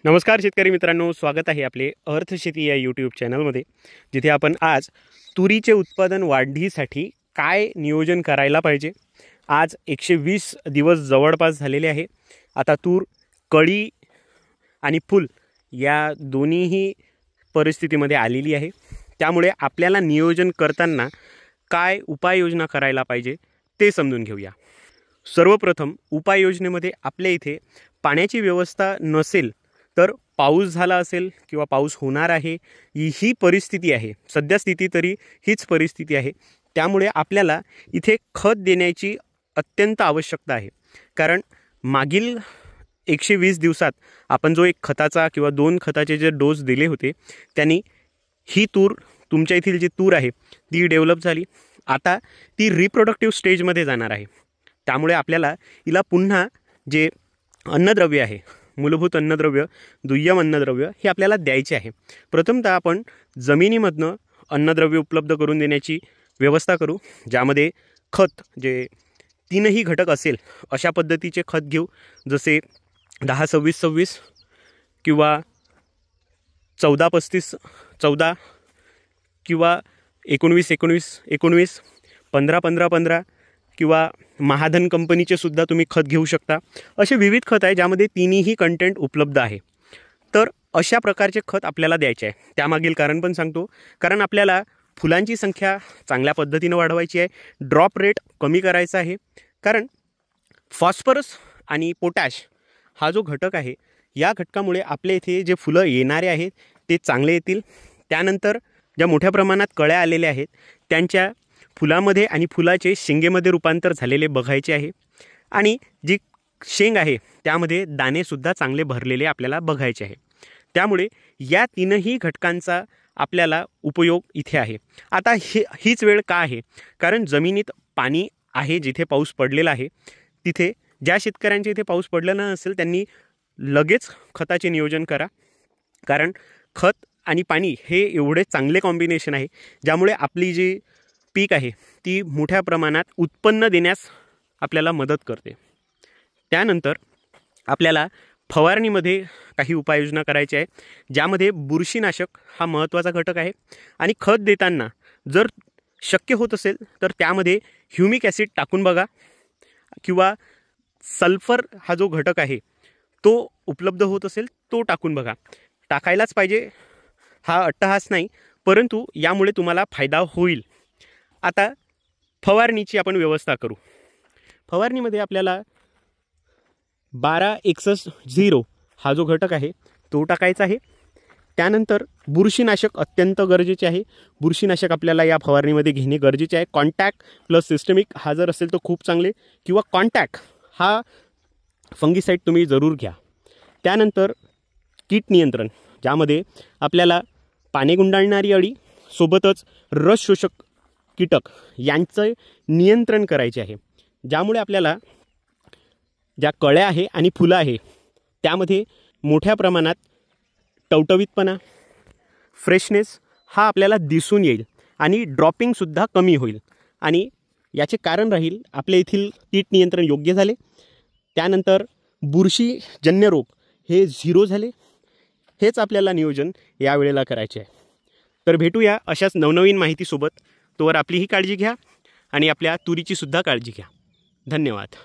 नमस्कार शेतकरी मित्रांनो, स्वागत आहे आपले अर्थशेती या यूट्यूब चॅनलमध्ये, जिथे आपण आज तुरीचे उत्पादन वाढीसाठी काय नियोजन करायला पाहिजे। आज 120 दिवस जवळपास झालेले आहे। आता तूर कळी आणि फूल या दोन्हीही परिस्थितीमध्ये आलेली आहे। त्यामुळे आपल्याला नियोजन करताना काय उपाययोजना करायला पाहिजे ते समजून घेऊया। सर्वप्रथम उपाययोजनेमध्ये आपल्या इथे पाण्याची व्यवस्था नसेल तर पाऊस झाला असेल किंवा पाऊस होणार आहे ही परिस्थिती आहे, सध्या स्थिती तरी हीच परिस्थिती आहे। त्यामुळे आपल्याला इथे खत देण्याची अत्यंत आवश्यकता आहे, कारण मागील 120 दिवसात आपण जो एक खताचा किंवा 2 खताचे जे डोस दिले होते त्यांनी ही तूर, तुमच्या इथील जी तूर आहे ती डेव्हलप झाली। आता ती रिप्रोडक्टिव्ह स्टेजमध्ये जाणार आहे। त्यामुळे आपल्याला हिला पुन्हा जे अन्नद्रव्य आहे, मूलभूत अन्नद्रव्य, दुय्यम अन्नद्रव्य हे आपल्याला द्यायचे आहे। प्रथमतः आपण जमिनीमधनं अन्नद्रव्य उपलब्ध करून देण्याची व्यवस्था करू, ज्यामध्ये खत जे 3ही घटक असेल अशा पद्धतीचे खत घेऊ, जसे 10-26-26 किंवा 14-35-14 किंवा 19-19-19, 15-15-15 किंवा महाधन कंपनीचे सुद्धा तुम्ही खत घेऊ शकता। असे विविध खत आहे ज्यामध्ये तिन्ही कंटेंट उपलब्ध आहे। तर अशा प्रकारचे खत आपल्याला द्यायचे आहे। त्यामागील कारण पण सांगतो, कारण आपल्याला फुलांची संख्या चांगल्या पद्धतीने वाढवायची आहे, ड्रॉप रेट कमी करायचा आहे। कारण फॉस्फरस आणि पोटॅश हा जो घटक आहे, या घटकामुळे आपल्या इथे जे फुलं येणारे आहेत ते चांगले येतील। त्यानंतर ज्या मोठ्या प्रमाणात कळ्या आलेल्या आहेत त्यांच्या फुलामध्ये आणि फुलाचे शेंगेमध्ये रूपांतर झालेले बघायचे आहे, आणि जी शेंग आहे त्यामध्ये दाणेसुद्धा चांगले भरलेले आपल्याला बघायचे आहे। त्यामुळे या तीनही घटकांचा आपल्याला उपयोग इथे आहे। आता हीच वेळ का आहे, कारण जमिनीत पाणी आहे, जिथे पाऊस पडलेला आहे तिथे ज्या शेतकऱ्यांच्या इथे पाऊस पडलेला नसेल त्यांनी लगेच खताचे नियोजन करा, कारण खत आणि पाणी हे एवढे चांगले कॉम्बिनेशन आहे ज्यामुळे आपली जी पीक आहे ती मोठ्या प्रमाणात उत्पन्न देण्यास आपल्याला मदत करते। त्यानंतर आपल्याला फवारणीमध्ये काही उपाययोजना करायची आहे, ज्यामध्ये बुरशीनाशक हा महत्त्वाचा घटक आहे। आणि खत देताना जर शक्य होत असेल तर त्यामध्ये ह्युमिक ॲसिड टाकून बघा, किंवा सल्फर हा जो घटक आहे तो उपलब्ध होत असेल तो टाकून बघा। टाकायलाच पाहिजे हा अट्टहास नाही, परंतु यामुळे तुम्हाला फायदा होईल। आता फवारणीची आपण व्यवस्था करू। फवारणीमध्ये आपल्याला 12-61-0 हा जो घटक आहे तो टाकायचा आहे। त्यानंतर बुरशीनाशक अत्यंत गरजेचे आहे। बुरशीनाशक आपल्याला या फवारणीमध्ये घेणे गरजेचे आहे। कॉन्टॅक्ट प्लस सिस्टमिक हा जर असेल तर खूप चांगले, किंवा कॉन्टॅक्ट हा फंगीसाईड तुम्ही जरूर घ्या। त्यानंतर कीट नियंत्रण, ज्यामध्ये आपल्याला पाने गुंडाळणारी अळी सोबतच रस शोषक कीटक यांचं नियंत्रण करायचे आहे, ज्यामुळे आपल्याला ज्या कळ्या आहे आणि फुलं आहे त्यामध्ये मोठ्या प्रमाणात टवटवीतपणा, फ्रेशनेस हा आपल्याला दिसून येईल, आणि ड्रॉपिंगसुद्धा कमी होईल। आणि याचे कारण राहील आपल्या येथील कीट नियंत्रण योग्य झाले, त्यानंतर बुरशीजन्य रोग हे 0 झाले। हेच आपल्याला नियोजन यावेळेला करायचे आहे। तर भेटूया अशाच नवनवीन माहितीसोबत। तोवर आपलीही काळजी घ्या आणि आपल्या तुरीची सुद्धा काळजी घ्या। धन्यवाद।